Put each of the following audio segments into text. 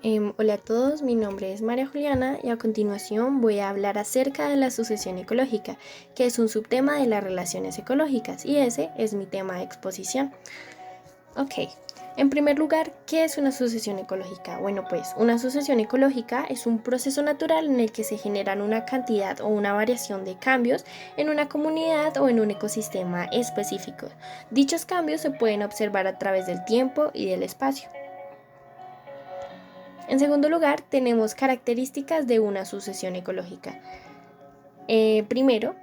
Hola a todos, mi nombre es María Juliana y a continuación voy a hablar acerca de la sucesión ecológica, que es un subtema de las relaciones ecológicas y ese es mi tema de exposición. Ok, en primer lugar, ¿qué es una sucesión ecológica? Bueno, pues una sucesión ecológica es un proceso natural en el que se generan una cantidad o una variación de cambios en una comunidad o en un ecosistema específico. Dichos cambios se pueden observar a través del tiempo y del espacio. En segundo lugar, tenemos características de una sucesión ecológica. Primero,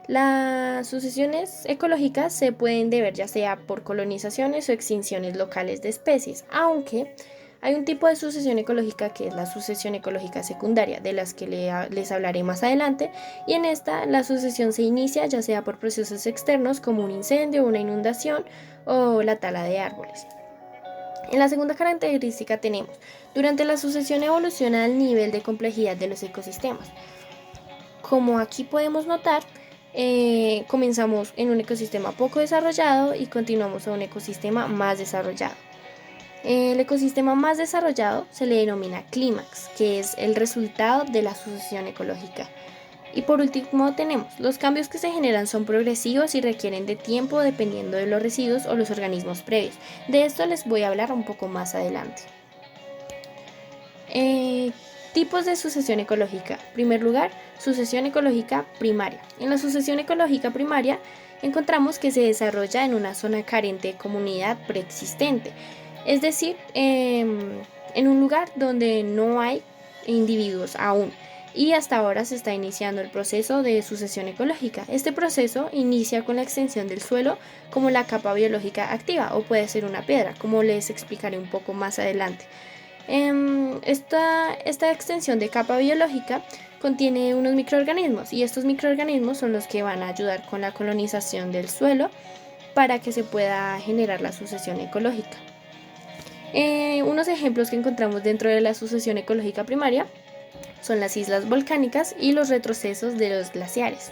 las sucesiones ecológicas se pueden deber ya sea por colonizaciones o extinciones locales de especies, aunque hay un tipo de sucesión ecológica que es la sucesión ecológica secundaria, de las que les hablaré más adelante, y en esta la sucesión se inicia ya sea por procesos externos como un incendio, una inundación o la tala de árboles. En la segunda característica tenemos, durante la sucesión evoluciona el nivel de complejidad de los ecosistemas. Como aquí podemos notar, comenzamos en un ecosistema poco desarrollado y continuamos a un ecosistema más desarrollado. El ecosistema más desarrollado se le denomina clímax, que es el resultado de la sucesión ecológica. Y por último tenemos, los cambios que se generan son progresivos y requieren de tiempo dependiendo de los residuos o los organismos previos. De esto les voy a hablar un poco más adelante. Eh, Tipos de sucesión ecológica. En primer lugar, sucesión ecológica primaria. En la sucesión ecológica primaria encontramos que se desarrolla en una zona carente de comunidad preexistente, es decir, en un lugar donde no hay individuos aún. Y hasta ahora se está iniciando el proceso de sucesión ecológica. Este proceso inicia con la extensión del suelo como la capa biológica activa o puede ser una piedra, como les explicaré un poco más adelante. Esta extensión de capa biológica contiene unos microorganismos y estos microorganismos son los que van a ayudar con la colonización del suelo para que se pueda generar la sucesión ecológica. Unos ejemplos que encontramos dentro de la sucesión ecológica primaria son las islas volcánicas y los retrocesos de los glaciares.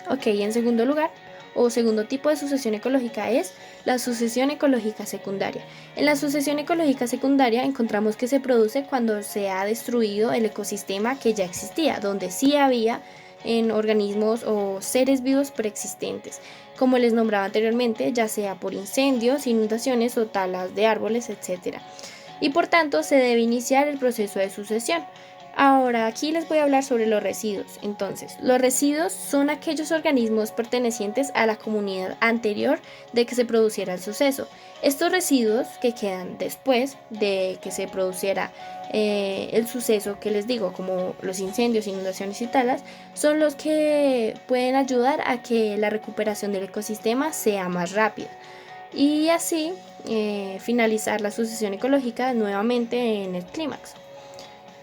Ok, en segundo lugar, o segundo tipo de sucesión ecológica es la sucesión ecológica secundaria. En la sucesión ecológica secundaria encontramos que se produce cuando se ha destruido el ecosistema que ya existía, donde sí había en organismos o seres vivos preexistentes, como les nombraba anteriormente, ya sea por incendios, inundaciones o talas de árboles, etc. Y por tanto se debe iniciar el proceso de sucesión. Ahora, aquí les voy a hablar sobre los residuos. Entonces, los residuos son aquellos organismos pertenecientes a la comunidad anterior de que se produciera el suceso. Estos residuos que quedan después de que se produciera el suceso que les digo, como los incendios, inundaciones y talas, son los que pueden ayudar a que la recuperación del ecosistema sea más rápida. Y así finalizar la sucesión ecológica nuevamente en el clímax,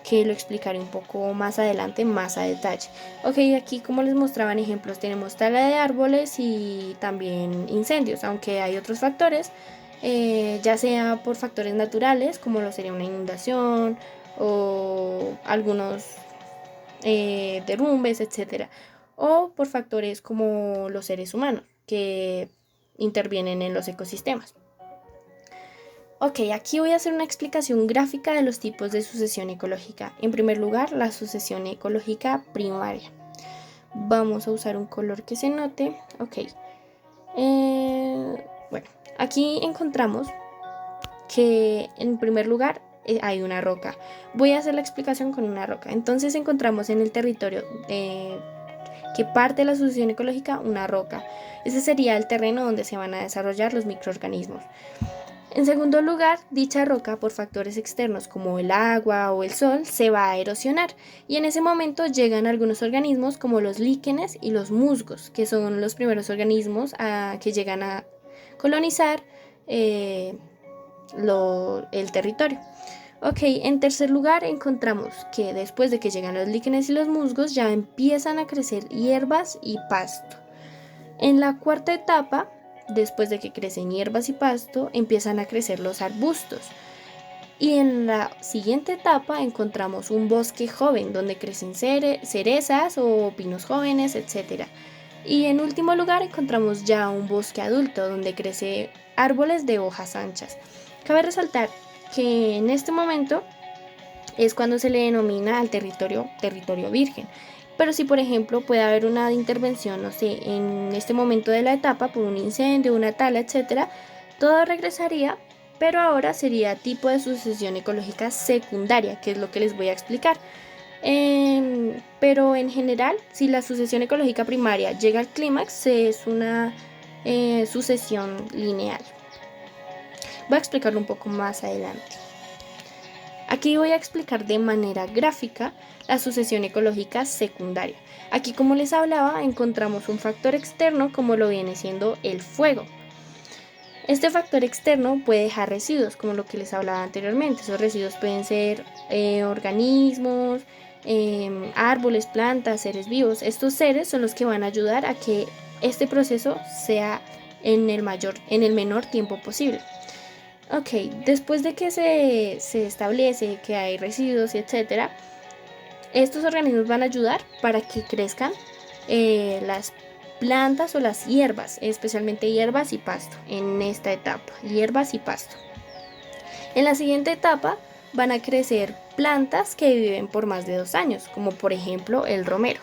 que lo explicaré un poco más adelante, más a detalle. Ok, aquí como les mostraban ejemplos, tenemos tala de árboles y también incendios, aunque hay otros factores, ya sea por factores naturales, como lo sería una inundación o algunos derrumbes, etcétera, o por factores como los seres humanos, que intervienen en los ecosistemas. Ok, aquí voy a hacer una explicación gráfica de los tipos de sucesión ecológica. En primer lugar, la sucesión ecológica primaria. Vamos a usar un color que se note. Ok. Bueno, aquí encontramos que en primer lugar hay una roca. Voy a hacer la explicación con una roca. Entonces encontramos en el territorio que parte de la sucesión ecológica una roca. Ese sería el terreno donde se van a desarrollar los microorganismos. En segundo lugar, dicha roca, por factores externos como el agua o el sol, se va a erosionar y en ese momento llegan algunos organismos como los líquenes y los musgos, que son los primeros organismos que llegan a colonizar el territorio. Ok, en tercer lugar encontramos que después de que llegan los líquenes y los musgos ya empiezan a crecer hierbas y pasto. En la cuarta etapa, después de que crecen hierbas y pasto, empiezan a crecer los arbustos. Y en la siguiente etapa encontramos un bosque joven donde crecen cerezas o pinos jóvenes, etc. Y en último lugar encontramos ya un bosque adulto donde crecen árboles de hojas anchas. Cabe resaltar que en este momento es cuando se le denomina al territorio virgen. Pero si por ejemplo puede haber una intervención, no sé, en este momento de la etapa por un incendio, una tala, etcétera, todo regresaría, pero ahora sería tipo de sucesión ecológica secundaria, que es lo que les voy a explicar. Pero en general, si la sucesión ecológica primaria llega al clímax, es una sucesión lineal. Voy a explicarlo un poco más adelante. Aquí voy a explicar de manera gráfica la sucesión ecológica secundaria. Aquí, como les hablaba, encontramos un factor externo como lo viene siendo el fuego. Este factor externo puede dejar residuos, como lo que les hablaba anteriormente. Esos residuos pueden ser organismos, árboles, plantas, seres vivos. Estos seres son los que van a ayudar a que este proceso sea en el menor tiempo posible. Ok, después de que se establece que hay residuos, etc., estos organismos van a ayudar para que crezcan las plantas o las hierbas, especialmente hierbas y pasto, en esta etapa, hierbas y pasto. En la siguiente etapa van a crecer plantas que viven por más de 2 años, como por ejemplo el romero.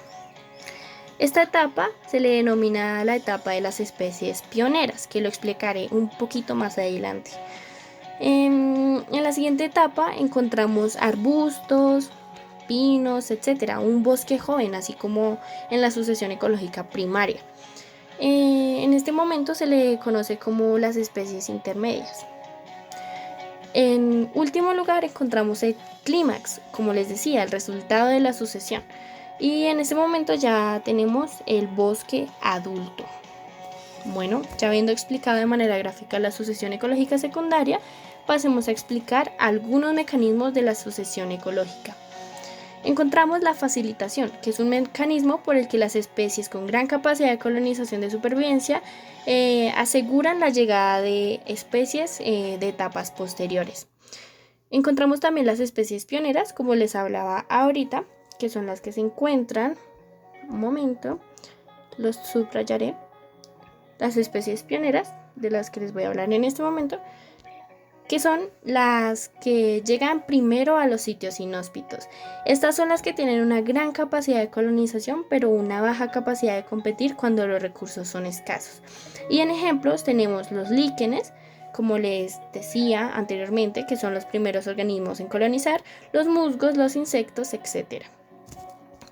Esta etapa se le denomina la etapa de las especies pioneras, que lo explicaré un poquito más adelante. En la siguiente etapa encontramos arbustos, pinos, etcétera, un bosque joven, así como en la sucesión ecológica primaria. En este momento se le conoce como las especies intermedias. En último lugar encontramos el clímax, como les decía, el resultado de la sucesión. Y en este momento ya tenemos el bosque adulto. Bueno, ya habiendo explicado de manera gráfica la sucesión ecológica secundaria, pasemos a explicar algunos mecanismos de la sucesión ecológica. Encontramos la facilitación, que es un mecanismo por el que las especies con gran capacidad de colonización de supervivencia aseguran la llegada de especies de etapas posteriores. Encontramos también las especies pioneras, como les hablaba ahorita, que son las que se encuentran, un momento, los subrayaré, las especies pioneras, de las que les voy a hablar en este momento, que son las que llegan primero a los sitios inhóspitos. Estas son las que tienen una gran capacidad de colonización, pero una baja capacidad de competir cuando los recursos son escasos. Y en ejemplos tenemos los líquenes, como les decía anteriormente, que son los primeros organismos en colonizar, los musgos, los insectos, etc.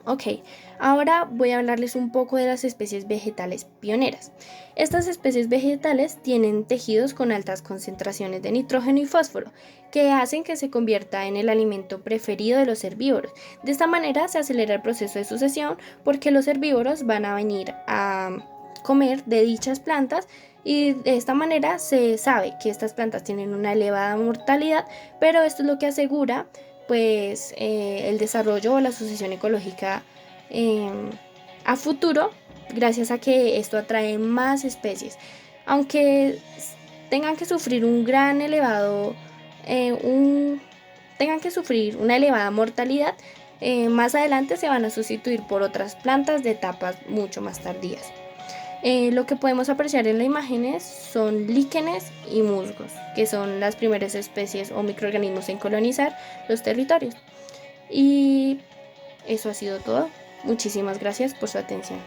Ok, ahora voy a hablarles un poco de las especies vegetales pioneras. Estas especies vegetales tienen tejidos con altas concentraciones de nitrógeno y fósforo, que hacen que se convierta en el alimento preferido de los herbívoros. De esta manera se acelera el proceso de sucesión porque los herbívoros van a venir a comer de dichas plantas y de esta manera se sabe que estas plantas tienen una elevada mortalidad, pero esto es lo que asegura pues el desarrollo o la sucesión ecológica a futuro, gracias a que esto atrae más especies, aunque tengan que sufrir tengan que sufrir una elevada mortalidad, más adelante se van a sustituir por otras plantas de etapas mucho más tardías. Lo que podemos apreciar en las imágenes son líquenes y musgos, que son las primeras especies o microorganismos en colonizar los territorios. Y eso ha sido todo. Muchísimas gracias por su atención.